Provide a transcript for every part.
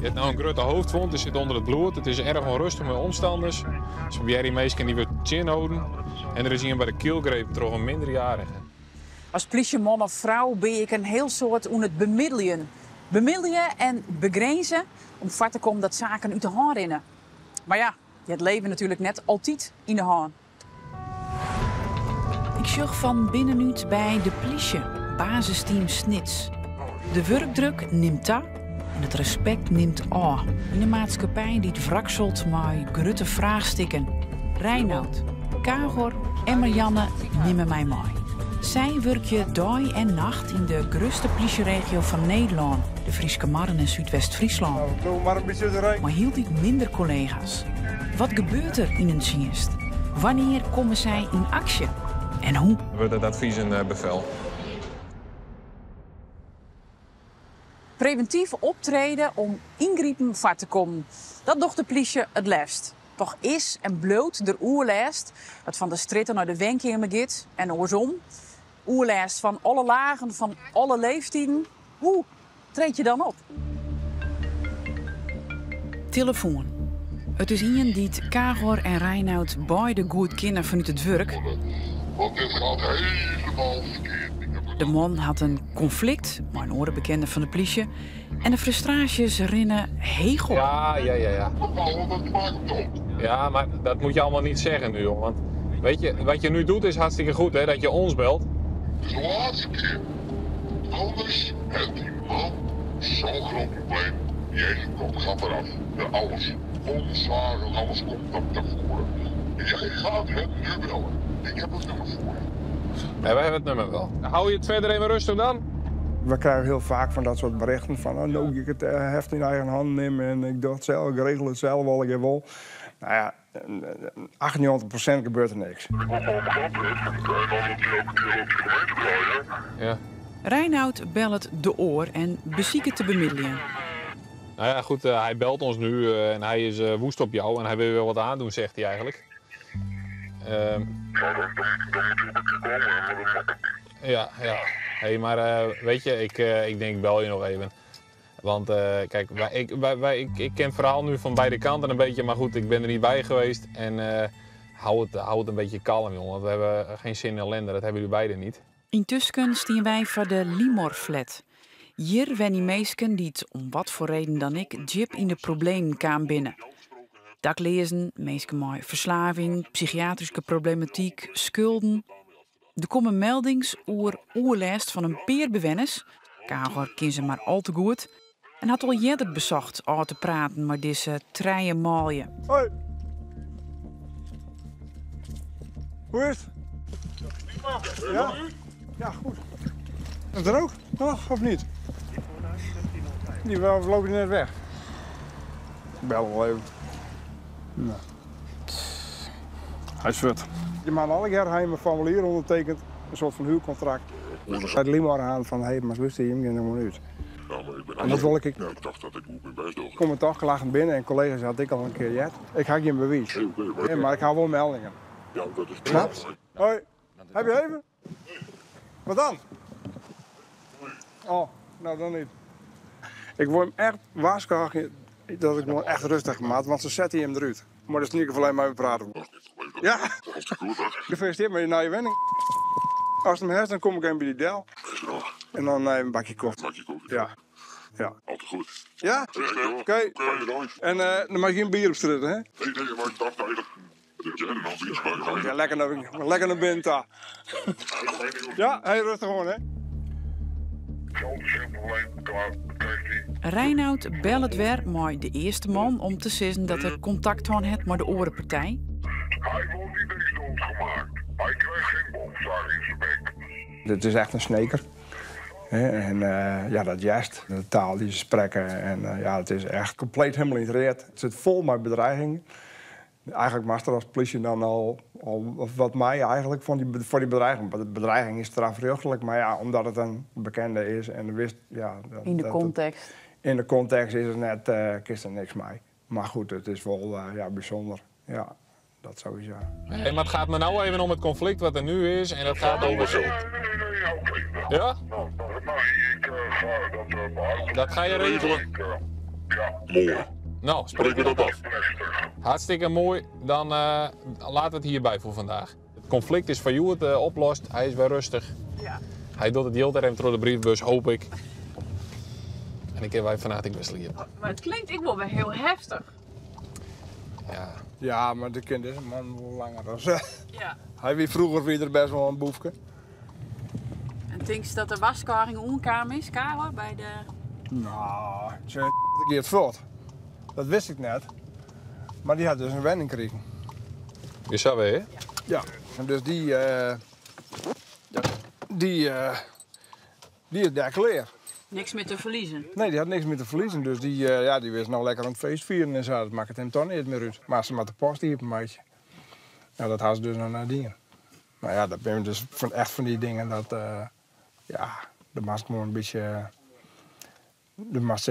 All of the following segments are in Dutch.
heeft nou een grote hoofdwond, die zit onder het bloed. Het is erg onrustig met omstanders. Ze proberen meesten die we chin houden. En er is iemand bij de keelgreep toch een minderjarige. Als politieman of vrouw ben ik een heel soort aan het bemiddelen. Bemiddelen en begrenzen om vast te komen dat zaken uit de hand rennen. Maar ja, het leven natuurlijk net altijd in de hand. Ik zag van binnenuit bij de politie, basisteam Snits. De werkdruk neemt toe en het respect neemt af. In een maatschappij die het wrakselt met grote vraagstukken. Reinoud, Kagor en Marianne nemen mij mee. Zij werken dag en nacht in de grootste politieregio van Nederland, de Frieske Marren in Zuidwest-Friesland. Maar hield ik minder collega's. Wat gebeurt er in een dienst? Wanneer komen zij in actie? En hoe? Wordt het advies een bevel? Preventief optreden om ingrepen vast te komen. Dat doet de politie het liefst. Toch is en bloot de oerlijst dat van de stritten naar de wenkamer gaat en andersom. Oerlijst van alle lagen, van alle leeftijden. Hoe treed je dan op? Telefoon. Het is iemand die het Kagor en Reinoud beide goed kennen vanuit het werk. Want dit gaat helemaal verkeerd. De man had een conflict, maar een orenbekende van de politie. En de frustraties rennen hegel. Ja. Nou, dat maakt het op. Ja, maar dat moet je allemaal niet zeggen nu, joh. Want weet je, wat je nu doet is hartstikke goed, hè, dat je ons belt. Het is de laatste keer. Anders heeft die man zo'n groot probleem. Die hele kop gaat eraf. Alles. Ontslagen, alles komt naar voren. Jij gaat het nu bellen. Ik heb het nummer voor je. Ja, wij hebben het nummer wel. Hou je het verder even rustig dan? We krijgen heel vaak van dat soort berichten van... oh, nou, ik het heft in eigen hand nemen en ik doe het zelf, ik regel het zelf wel, ik wil. Nou ja, 98% gebeurt er niks. Ja. Reinoud belt de oor en bezieken te bemiddelen. Nou ja, goed, hij belt ons nu en hij is woest op jou en hij wil wel wat aandoen, zegt hij eigenlijk. Ja. Hey, maar weet je, ik denk bel je nog even. Want kijk, ik ken het verhaal nu van beide kanten een beetje, maar goed, ik ben er niet bij geweest. En hou het een beetje kalm, jongen, want we hebben geen zin in ellende, dat hebben jullie beiden niet. Intussen staan wij voor de Limor-flat. Hier wennen meesken die het, om wat voor reden dan ik, jip in de problemen kwamen binnen. Daklezen, meesken met verslaving, psychiatrische problematiek, schulden. Er komen meldings oerlijst van een peerbewenners. Kagor kent ze maar al te goed. En had al eerder bezocht al te praten met deze treie maalje. Hoi. Hoe is het? Ja? Ja, goed. Is het er ook? Nog of niet? Die lopen net weg. Ik bel wel even. Nou. Hij is vet. Je mag alle keer een formulier ondertekent, een soort van huurcontract. Het Limor aan van, hé, maar luister, je moet nog uit. Ja, maar ik ben En dat wil ik. Ja, ik dacht dat ik goed mijn best deed. Ik kom er toch lachend binnen en collega's had ik al een keer jet. Ik ga geen bewijs. Oké. Maar ik hou wel meldingen. Ja, dat is Snap? Hoi. Heb je even? Wat dan? Oh, nou dan niet. Ik word hem echt waarschuwen dat ik hem echt rustig maak, want ze zetten hem eruit. Maar dat is niet alleen maar praten. Ja, gefeliciteerd met je nieuwe wenning. Als het hem heeft, dan kom ik even bij die del. En dan een bakje koffie. Ja. Ja. Altijd goed. Ja? Oké. En dan mag je geen bier opstritten, hè? Nee, maar ik dacht eigenlijk. Dat jij er nog iets bij gaat. Ja, lekker naar binnen daar. Ja, heel rustig gewoon, hè? Geen probleem, klaar, krijgt hij. Reinoud belt weer met de eerste man om te zeggen dat er contact heeft met de orenpartij. Hij wordt niet eens doodgemaakt. Hij krijgt geen boomzaag in zijn bek. Dit is echt een sneker. En ja, dat juist, de taal die ze spreken. En ja, het is echt compleet helemaal niet reed. Het zit vol met bedreigingen. Eigenlijk mag er als politie dan al wat mij eigenlijk voor die bedreiging. De bedreiging is strafrechtelijk, maar ja, omdat het een bekende is en wist, ja... In de context. In de context is het net, kist er niks mee. Maar goed, het is wel ja, bijzonder. Ja, dat sowieso. Hey, maar het gaat me nou even om het conflict wat er nu is en dat gaat over zo. Nee, oké. Ja? Nou, ik ga dat behouden. Dat ga je regelen? Ja, mooi. Nou, Spreken we dat af? hartstikke mooi. Dan laten we het hierbij voor vandaag. Het conflict is van Joert oplost. Hij is weer rustig. Ja. Hij doet het heel even door de briefbus, hoop ik. En ik heb wij vanavond best lief. Maar het klinkt ik wel weer heel heftig. Ja. Ja, maar de kind is een man wel langer. Dus, Ja. hij wie vroeger weer best wel een boefje. En denk je dat de waskaring onkamer is, Karel, bij de... Nou, ze Geert Voort. Dat wist ik net. Maar die had dus een wenning gekregen. Je zou weer, hè? Ja. En dus die is daar klaar. Niks meer te verliezen. Nee, die had niks meer te verliezen. Dus die wist nou lekker aan het feest vieren en zo. Dat maakt het hem toch niet meer uit. Maar ze met de post hier op een meisje. Ja, dat had ze dus nog naar dingen. Nou ja, dat ben dus echt van die dingen dat... daar mag gewoon een beetje... Daar mag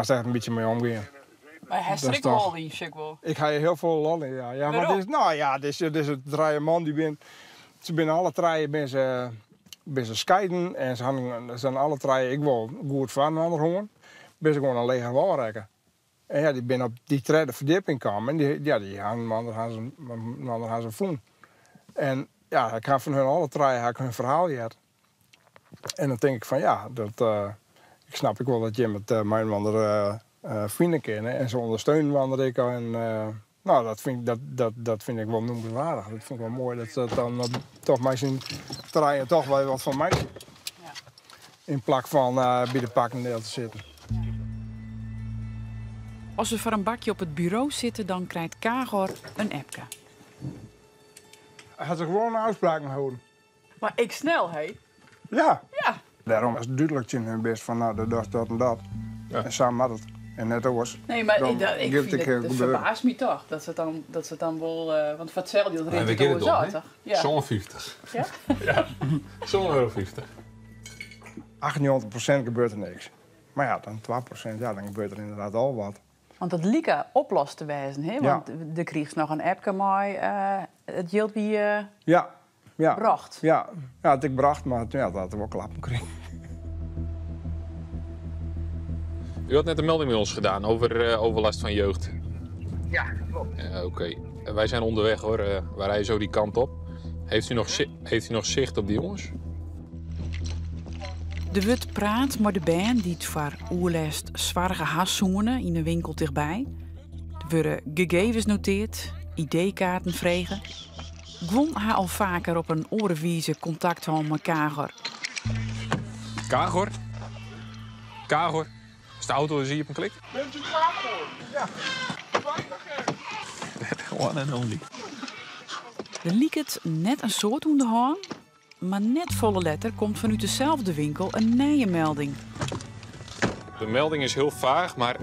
echt een beetje mee omgaan. Maar hij is strikt toch- wel die zeg wel. Ik ga je heel veel lol in, ja. Ja, maar Waarom? dit is het draaien man die ben. Ze binnen alle draaien ben ze scheiden en ze zijn alle draaien. Ik wil goed van een ander hoorn. Ben ze gewoon een leger walrekken. En ja, die ben op die tweede verdieping komen en die hadden ze voen. En ja, ik ga van hun alle draaien hun verhaal gehad. En dan denk ik van ja, ik snap ik wel dat je met mijn andere vrienden kennen en ze ondersteunen wanneer ik en nou, dat vind ik wel noemenswaardig. Dat vind ik wel mooi dat ze dan toch maar zien draaien toch wel wat van mij. Ja. In plak van bij de pakken deel te zitten. Als we voor een bakje op het bureau zitten, dan krijgt Kagor een appje. Hij had er gewoon een afspraak mee houden. Maar ik snel, hé? Ja. Ja. Daarom is het duidelijk in hun best van nou, dat en dat. Ja. En samen had het. En net was. Nee, maar Dan ik geeft vind het het verbaast me toch. Dat ze het dan wel... want voor hetzelfde dat we rent het kennen over het zo, al, toch? Ja. Zo'n 50. Ja? Ja, zo'n euro 50. 98% gebeurt er niks. Maar ja, dan 12%, ja, dan gebeurt er inderdaad al wat. Want dat lieke oplost te wijzen, hè? Want er kreeg nog een appje mooi. Het geld wie Ja. bracht. Ja, het ik bracht, maar dat had er wel klappen gekregen. U had net een melding met ons gedaan over overlast van jeugd. Ja, klopt. Ja, oké. Wij zijn onderweg hoor. We rijden zo die kant op. Heeft u nog zicht op die jongens? De Wut praat met de band die het voor oerlest zwarige haszoenen in een winkel dichtbij. Er worden gegevens noteerd, ID-kaarten vregen. Gwon haar al vaker op een orenwijze contact had met Kagor. Kagor? Kagor? Is de auto, zie je op een klik? Bent u Kagor? Ja. One and only. Er liek het net een soort om de haan, maar net volle letter komt vanuit dezelfde winkel een nieuwe melding. De melding is heel vaag, maar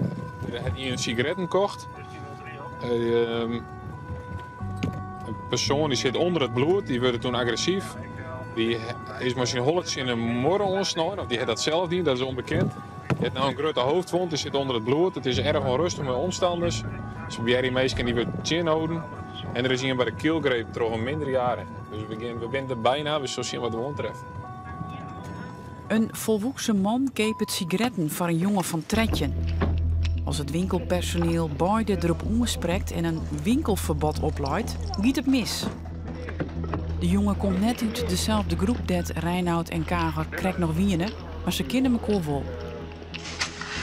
hij had hier een sigaretten kocht. Een persoon die zit onder het bloed, die wordt toen agressief. Die is misschien holletjes in een morren ontsnor, of die heeft dat zelf niet, dat is onbekend. Die heeft nou een grote hoofdwond, die zit onder het bloed. Het is erg onrustig met omstanders. Dus bij die meisje die wordt chin houden. En er is hier bij de keelgreep toch een minderjarige. Dus we zijn er bijna, we zullen zien wat we ontreffen. Een volwassen man keep het sigaretten voor een jongen van Tretjen. Als het winkelpersoneel beide erop omspreekt en een winkelverbod opluidt, giet het mis. De jongen komt net uit dezelfde groep dat Reinoud en Kagor krijgt nog wienen, maar ze kennen elkaar wel.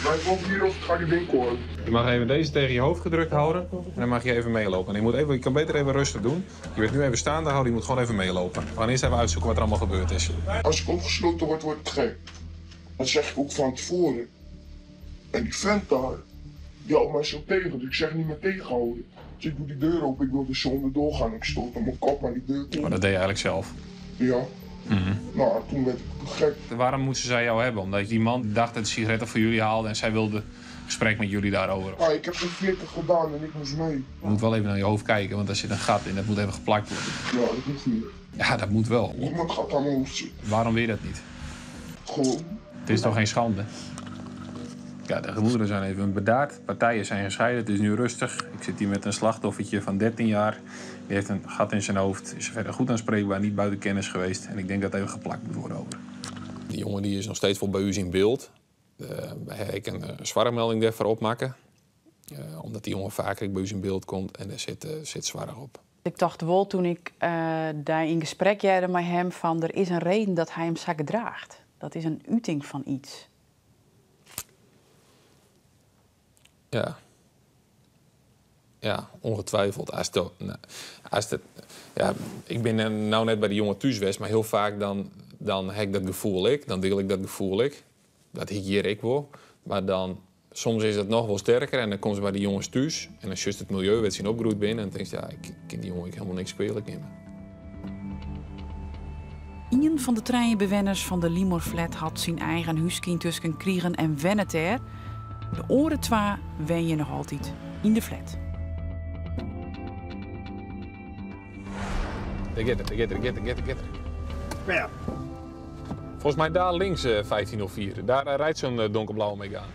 Wij komen hier of ik ga die winkel uit. Je mag even deze tegen je hoofd gedrukt houden en dan mag je even meelopen. En je kan beter even rustig doen. Je bent nu even staande houden, je moet gewoon even meelopen. We gaan eerst even uitzoeken wat er allemaal gebeurd is. Als ik opgesloten word, word ik gek. Dat zeg ik ook van tevoren. En die vent daar, die houdt mij zo tegen, dus ik zeg niet meer tegenhouden. Dus ik doe die deur open, ik wil de zonder doorgaan. Ik stoot aan mijn kop aan die deur toe. Maar dat deed je eigenlijk zelf. Ja. Nou, toen werd ik gek. Waarom moesten zij jou hebben? Omdat die man dacht dat de sigaretten voor jullie haalde en zij wilde gesprek met jullie daarover. Ah, ik heb er 40 gedaan en ik moest mee. Je moet wel even naar je hoofd kijken, want daar zit een gat in. Dat moet even geplakt worden. Ja, dat hoeft niet. Ja, dat moet wel. Niemand gaat aan mijn hoofd zitten. Waarom wil je dat niet? Gewoon. Het is toch geen schande? Ja, de gemoederen zijn even bedaard. Partijen zijn gescheiden, het is nu rustig. Ik zit hier met een slachtoffertje van 13 jaar. Die heeft een gat in zijn hoofd, is verder goed aanspreekbaar, niet buiten kennis geweest. En ik denk dat even geplakt moet worden over. Die jongen die is nog steeds wel bij u in beeld. Ik kan een zwarigmelding daarvoor opmaken. Omdat die jongen vaker bij ons in beeld komt en daar zit zwarig op. Ik dacht wel toen ik daar in gesprek jaren met hem van er is een reden dat hij hem zo gedraagt. Dat is een uiting van iets. Ja, ongetwijfeld. Ik ben nou net bij de jongen thuis geweest, maar heel vaak dan heb ik dat gevoel dan deel ik dat gevoel Dat hier ik wel. Maar dan, soms is het nog wel sterker en dan komen ze bij de jongens thuis. En dan just het milieu werd zien opgegroeid binnen en dan denk je, ik ken die jongen helemaal niks spelen. Een van de treinbewoners van de Limorflat had zijn eigen huiskind tussen kriegen en wennen ter. De oren twee wen je nog altijd in de flat. Daar gaat er. Ja. Volgens mij daar links 1504. Daar rijdt zo'n donkerblauwe Megane.